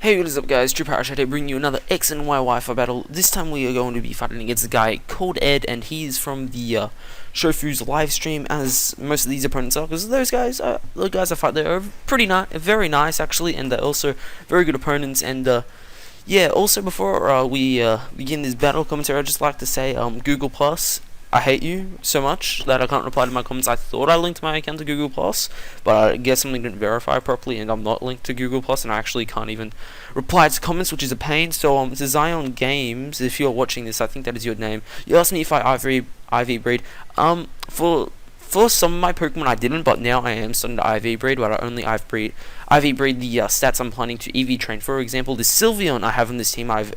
Hey, what is up guys, Shad here bringing you another X and Y Wi-Fi battle. This time we are going to be fighting against a guy called Ed, and he's from the Shofu's live stream, as most of these opponents are, because those guys, the guys I fight there are pretty nice, very nice actually, and they're also very good opponents. And yeah, also before we begin this battle commentary, I'd just like to say, Google Plus, I hate you so much that I can't reply to my comments. I thought I linked my account to Google Plus, but I guess something didn't verify properly, and I'm not linked to Google Plus, and I actually can't even reply to comments, which is a pain. So to Zion Games, if you're watching this, I think that is your name. You asked me if I IV breed. For some of my Pokemon I didn't, but now I am starting to IV breed, but I only IV breed the stats I'm planning to EV train. For example, the Sylveon I have on this team, I've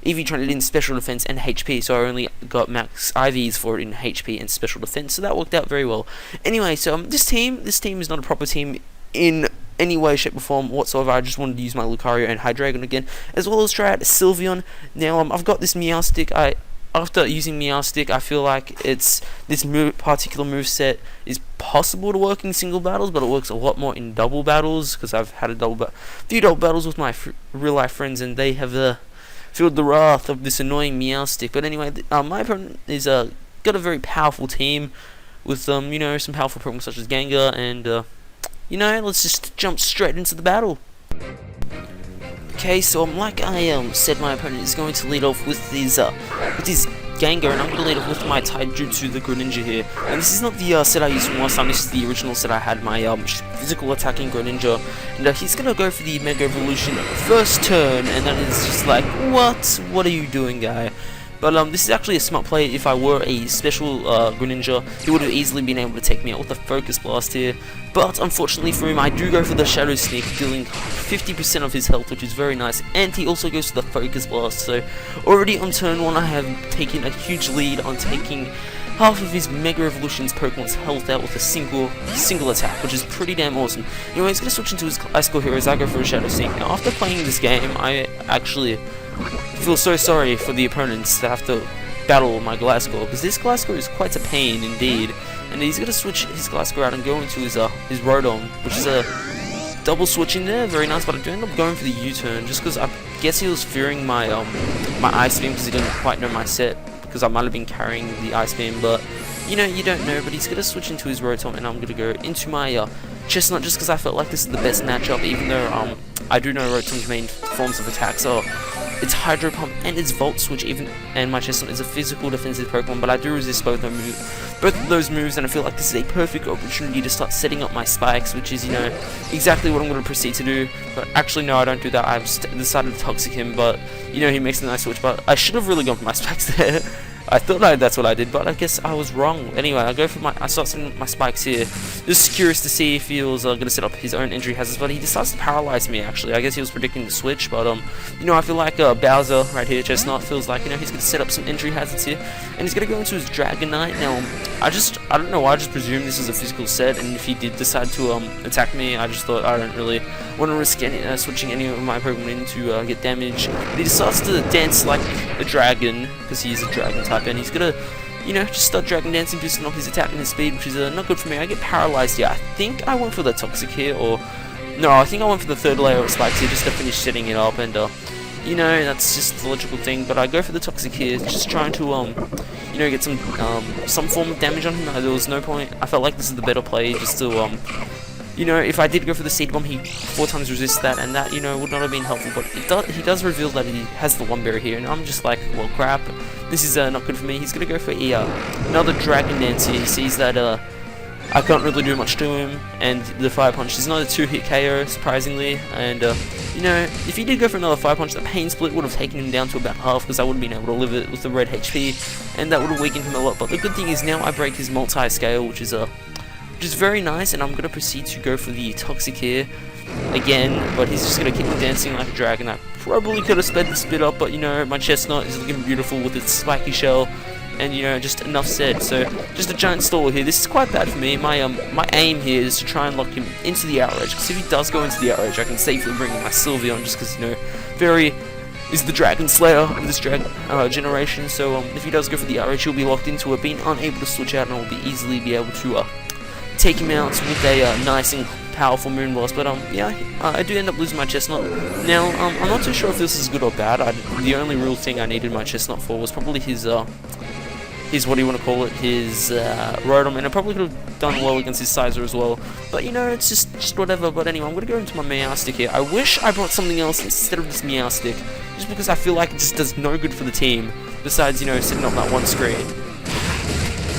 EV trained it in special defense and HP, so I only got max IVs for it in HP and special defense, so that worked out very well. Anyway, so this team is not a proper team in any way, shape, or form whatsoever. I just wanted to use my Lucario and Hydreigon again, as well as try out Sylveon. Now, I've got this Meowstic. After using Meowstic, I feel like this particular moveset is possible to work in single battles, but it works a lot more in double battles, because I've had a few double battles with my real-life friends, and they have filled the wrath of this annoying Meowstic. But anyway, my opponent is got a very powerful team with some powerful Pokemon such as Gengar, and let's just jump straight into the battle. Okay, so like I said, my opponent is going to lead off with his Gengar, and I'm going to lead off with my Taijutsu, the Greninja here. And this is not the set I used from last time. This is the original set I had, my physical attacking Greninja. And he's going to go for the Mega Evolution first turn, and that is just like, what are you doing, guy? But this is actually a smart play. If I were a special Greninja, he would have easily been able to take me out with a Focus Blast here. But unfortunately for him, I do go for the Shadow Sneak, dealing 50% of his health, which is very nice. And he also goes for the Focus Blast. So already on turn 1, I have taken a huge lead on taking half of his Mega Evolution's Pokemon's health out with a single attack, which is pretty damn awesome. Anyway, he's going to switch into his Ice Core Heroes. I go for a Shadow Sneak. Now, after playing this game, I actually feel so sorry for the opponents that have to battle my Glasgow, because this Glasgow is quite a pain indeed. And he's going to switch his Glasgow out and go into his Rodon, which is a double switch in there, very nice. But I do end up going for the U-turn, just because I guess he was fearing my my Ice Beam, because he didn't quite know my set, because I might have been carrying the Ice Beam, but you don't know. But he's going to switch into his Rotom, and I'm going to go into my Chestnut, just because I felt like this is the best matchup, even though I do know Rotom's main forms of attack, so it's Hydro Pump and it's Volt Switch, and my Chestnut is a physical defensive Pokemon, but I do resist both of those moves, and I feel like this is a perfect opportunity to start setting up my spikes, which is, exactly what I'm going to proceed to do. But actually, no, I don't do that. I've decided to Toxic him, but, he makes a nice switch, but I should have really gone for my spikes there. I thought that's what I did, but I guess I was wrong. Anyway, I start setting my spikes here. Just curious to see if he was going to set up his own injury hazards, but he decides to paralyze me, actually. I guess he was predicting the switch, but, I feel like Bowser right here, Chestnut, feels like, he's going to set up some injury hazards here, and he's going to go into his Dragonite. Now, I don't know why, I just presumed this is a physical set, and if he did decide to attack me, I just thought I don't really want to risk switching any of my Pokemon in to get damage. But he decides to dance like a dragon, because he's a dragon type, and he's gonna, just start Dragon Dancing, boosting up his attack and his speed, which is not good for me. I get paralyzed here. I think I went for the Toxic here, or no, I think I went for the third layer of spikes here just to finish setting it up, and that's just the logical thing. But I go for the Toxic here, just trying to get some form of damage on him. There was no point. I felt like this is the better play, just to if I did go for the Seed Bomb, he 4 times resists that, and that, would not have been helpful. But he does reveal that he has the One Berry here, and I'm just like, well, crap. This is not good for me. He's going to go for another Dragon Dance here. He sees that I can't really do much to him, and the Fire Punch is not a 2-hit KO, surprisingly. And, if he did go for another Fire Punch, the Pain Split would have taken him down to about half, because I would have been able to live it with the red HP, and that would have weakened him a lot. But the good thing is now I break his Multi-Scale, which is very nice, and I'm going to proceed to go for the Toxic here again, but he's just going to keep on dancing like a dragon. I probably could have sped the speed up, but my Chestnut is looking beautiful with its spiky shell, and just enough said. So just a giant stall here. This is quite bad for me. My aim here is to try and lock him into the outrage, because if he does go into the outrage, I can safely bring in my Sylveon, just because very is the Dragon Slayer of this generation. So if he does go for the outrage, he'll be locked into it, being unable to switch out, and I'll easily be able to take him out with a nice and powerful Moonblast, but yeah, I do end up losing my Chestnut. Now, I'm not too sure if this is good or bad. The only real thing I needed my Chestnut for was probably his what do you want to call it, his Rotom, and I probably could have done well against his Sizer as well, but you know, it's just whatever. But anyway, I'm going to go into my Meowstic here. I wish I brought something else instead of this Meowstic, just because I feel like it just does no good for the team, besides, you know, sitting on that one screen.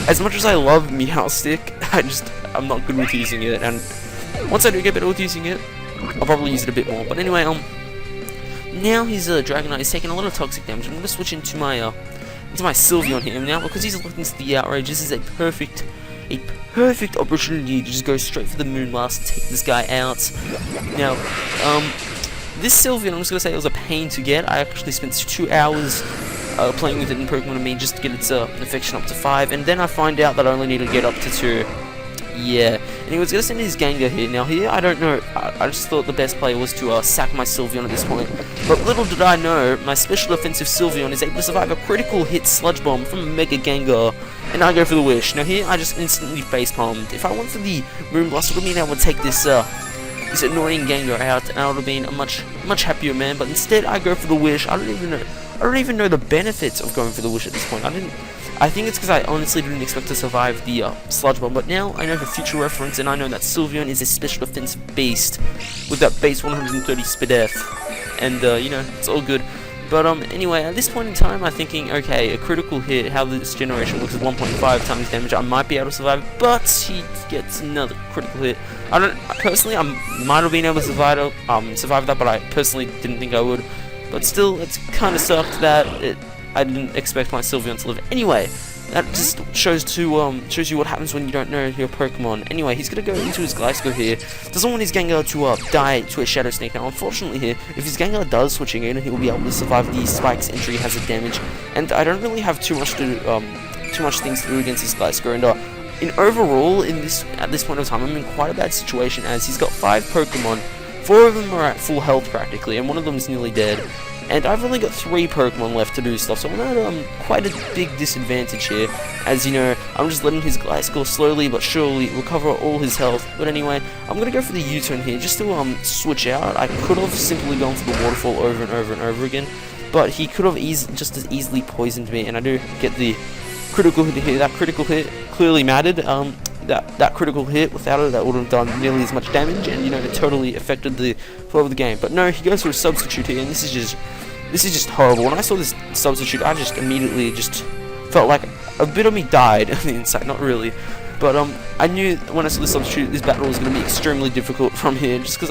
As much as I love Meowstic, I'm not good with using it, and once I do get better with using it, I'll probably use it a bit more. But anyway, now his Dragonite is taking a lot of toxic damage. I'm going to switch into my Sylveon here now, because he's looking to the outrage. This is a perfect opportunity to just go straight for the Moonblast, take this guy out. Now, this Sylveon, I'm just gonna say, it was a pain to get. I actually spent 2 hours playing with it in Pokemon and me just to get its affection up to 5, and then I find out that I only need to get up to 2. Yeah, and he was going to send his Gengar here. Now here, I don't know, I just thought the best play was to sack my Sylveon at this point. But little did I know, my special offensive Sylveon is able to survive a critical hit Sludge Bomb from a Mega Gengar, and I go for the Wish. Now here, I just instantly facepalmed. If I went for the Moonblast, it would have been able to take this this annoying Gengar out, and I would have been a much happier man. But instead, I go for the Wish. I don't even know the benefits of going for the Wish at this point. I think it's because I honestly didn't expect to survive the Sludge Bomb, but now I know for future reference, and I know that Sylveon is a special defensive beast with that base 130 SPDF, and you know, it's all good. But anyway, at this point in time, I'm thinking, okay, a critical hit, how this generation looks at 1.5 times damage, I might be able to survive, but he gets another critical hit. Personally, I might have been able to survive that, but I personally didn't think I would. But still, it's kind of sucked that I didn't expect my Sylveon to live. Anyway, that just shows you what happens when you don't know your Pokemon. Anyway, he's gonna go into his Gliscor here. Doesn't want his Gengar to die to a Shadow Snake. Now, unfortunately here, if his Gengar does switching in, he will be able to survive the Spike's entry hazard damage. And I don't really have too much things to do against his Gliscor. And overall, at this point of time, I'm in quite a bad situation, as he's got 5 Pokemon. 4 of them are at full health practically, and one of them is nearly dead. And I've only got 3 Pokemon left to do stuff, so I'm at quite a big disadvantage here. As you know, I'm just letting his Gliscor slowly but surely recover all his health. But anyway, I'm gonna go for the U-turn here just to switch out. I could have simply gone for the Waterfall over and over and over again, but he could have just as easily poisoned me. And I do get the critical hit here. That critical hit clearly mattered. That critical hit, without it, that would have done nearly as much damage, and you know, it totally affected the flow of the game. But no, he goes for a substitute here, and this is just horrible. When I saw this substitute, I just immediately felt like a bit of me died on the inside. Not really, but I knew when I saw the substitute, this battle was going to be extremely difficult from here, just because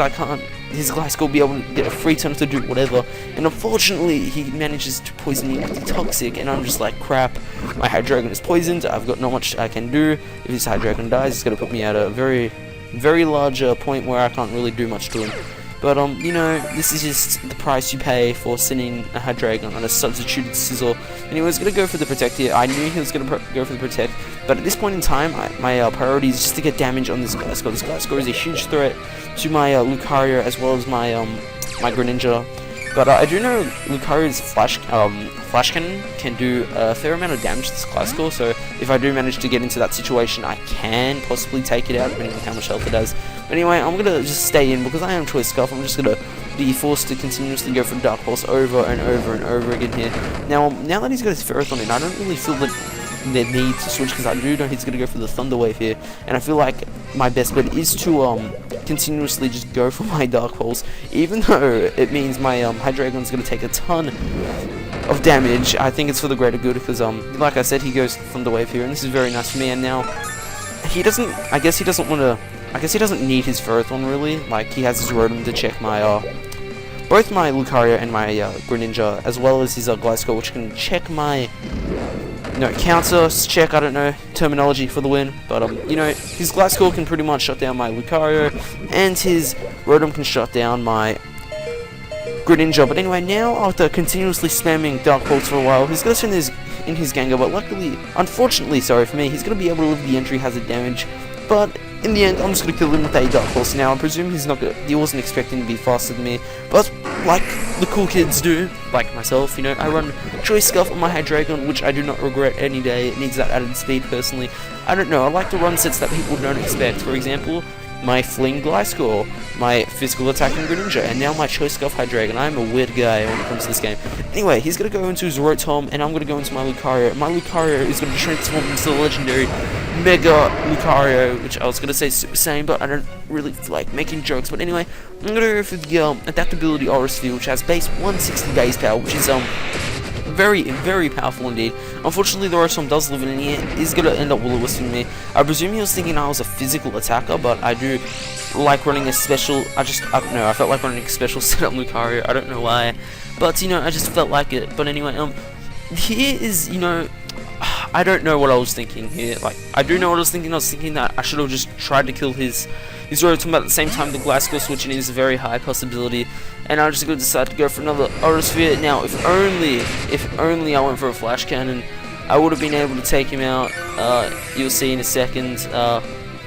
his Gliscor will be able to get a free turn to do whatever, and unfortunately he manages to poison me with the Toxic, and I'm just like, crap, my Hydreigon is poisoned, I've got not much I can do. If this Hydreigon dies, it's going to put me at a very, very large point where I can't really do much to him. But you know, this is just the price you pay for sending a Hydreigon on a substituted Sizzle. And he was going to go for the Protect here. I knew he was going to go for the Protect, but at this point in time, my priority is just to get damage on this Gliscor. This Gliscor is a huge threat to my Lucario as well as my my Greninja. But I do know Lucario's Flash Cannon can do a fair amount of damage to this Gliscor, so if I do manage to get into that situation, I can possibly take it out, depending on how much health it has. But anyway, I'm going to just stay in, because I am Choice Scarf. I'm just going to be forced to continuously go for Dark Pulse over and over and over again here. Now that he's got his Ferrothorn in, I don't really feel the need to switch, because I do know he's going to go for the Thunder Wave here, and I feel like my best bet is to continuously just go for my Dark Pulse, even though it means my Hydreigon's going to take a ton of damage. I think it's for the greater good, because like I said, he goes Thunder Wave here, and this is very nice for me. And now he doesn't, I guess he doesn't need his Ferrothorn really. Like, he has his Rotom to check my both my Lucario and my Greninja, as well as his Gliscor, which can check my counter check, I don't know, terminology for the win, but you know, his Gliscor can pretty much shut down my Lucario, and his Rotom can shut down my Greninja. But anyway, now after continuously spamming Dark Pulse for a while, he's going to send in his Gengar, but unfortunately, sorry for me, he's going to be able to live the entry hazard damage. But in the end, I'm just going to kill him with a Dark Pulse. Now, I presume he wasn't expecting to be faster than me, but like the cool kids do, like myself, you know, I run Choice Scarf on my Hydreigon, which I do not regret any day. It needs that added speed, personally. I don't know, I like to run sets that people don't expect. For example, my Fling Gliscor, my physical attacking Greninja, and now my Choice Scarf Hydreigon. I'm a weird guy when it comes to this game. Anyway, he's going to go into his Rotom, and I'm going to go into my Lucario. My Lucario is going to transform into the legendary Mega Lucario, which I was going to say Super Saiyan, but I don't really feel like making jokes. But anyway, I'm going to go for the Adaptability Aura Sphere, which has base 160 base power, which is very, very powerful indeed. Unfortunately, the Rotom does live in here. He's going to end up will-o-wisping me. I presume he was thinking I was a physical attacker, but I do like running a special. I don't know, I felt like running a special setup Lucario. I don't know why, but, you know, I just felt like it. But anyway, here is, you know, I don't know what I was thinking here. Like, I do know what I was thinking. I was thinking that I should have just tried to kill his Rotom, but at the same time, the Gliscor switching is a very high possibility, and I'm just going to decide to go for another Aura Sphere. Now, if only I went for a Flash Cannon, I would have been able to take him out. You'll see in a second,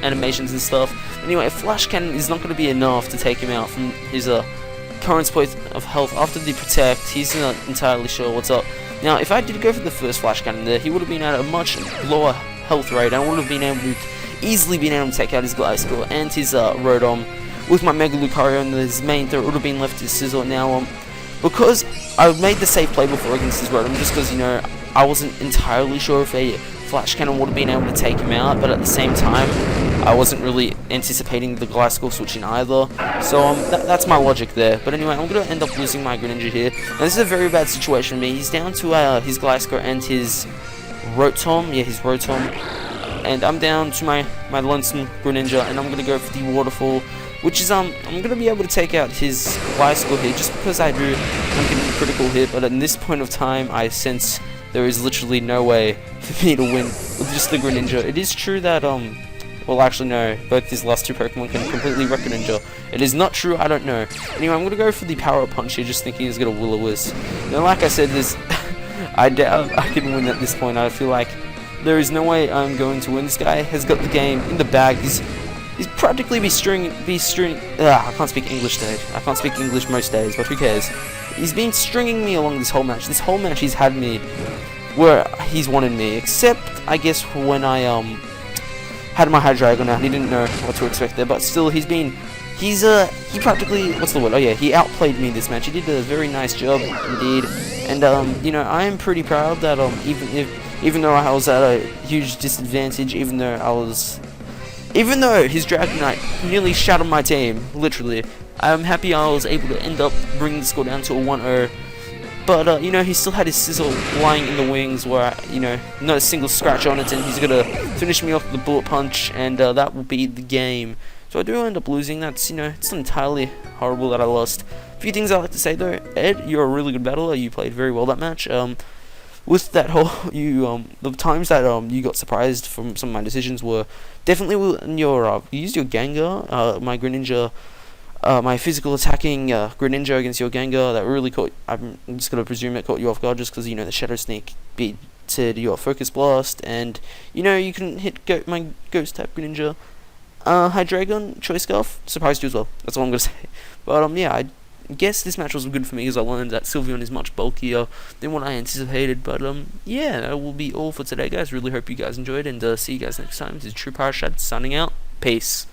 animations and stuff. Anyway, a Flash Cannon is not going to be enough to take him out from his current point of health. After the Protect, he's not entirely sure what's up. Now, if I did go for the first Flash Cannon there, he would have been at a much lower health rate. I would have been able to easily take out his Gliscor and his Rotom with my Mega Lucario, and his main threat would have been left to Sizzle. Now, because I made the safe play before against his Rotom, just because, you know, I wasn't entirely sure if a Flash Cannon would have been able to take him out, but at the same time, I wasn't really anticipating the Gliscor switching either, so that's my logic there. But anyway, I'm going to end up losing my Greninja here, and this is a very bad situation for me. He's down to his Gliscor and his Rotom, his Rotom, and I'm down to my lonesome Greninja, and I'm going to go for the Waterfall, which is, I'm going to be able to take out his Gliscor here, just because I'm getting a critical hit, but at this point of time, I sense there is literally no way for me to win with just the Greninja. It is true that, well, actually, no, both these last two Pokemon can completely wreck Greninja. It is not true, I don't know. Anyway, I'm going to go for the Power Up Punch here, just thinking he's going to will-o-wisp. Now, like I said, I doubt I can win at this point. I feel like there is no way I'm going to win. This guy has got the game in the bag. He's practically I can't speak English today. I can't speak English most days, but who cares? He's been stringing me along this whole match. This whole match he's had me where he's wanted me, except I guess when I had my Hydreigon out. He didn't know what to expect there, but still he practically, what's the word? Oh yeah, he outplayed me this match. He did a very nice job indeed, and you know, I am pretty proud that even though I was at a huge disadvantage, even though his Dragonite nearly shattered my team, literally, I'm happy I was able to end up bringing the score down to a 1-0. But, you know, he still had his Sizzle lying in the wings where, you know, not a single scratch on it, and he's going to finish me off with the Bullet Punch, and that will be the game. So I do end up losing. That's, you know, it's not entirely horrible that I lost. A few things I like to say, though. Ed, you're a really good battler. You played very well that match. With that whole, the times that you got surprised from some of my decisions were definitely when you used your Gengar, my Greninja, my physical attacking Greninja against your Gengar. That really caught, I'm just going to presume it caught you off guard, just because, you know, the Shadow Sneak beated your Focus Blast, and, you know, you can hit my Ghost type Greninja. Hydreigon, Choice Scarf, surprised you as well. That's all I'm going to say. But, yeah, I guess this match was good for me, because I learned that Sylveon is much bulkier than what I anticipated. But, yeah, that will be all for today, guys. Really hope you guys enjoyed, and see you guys next time. This is True Power Shad signing out. Peace.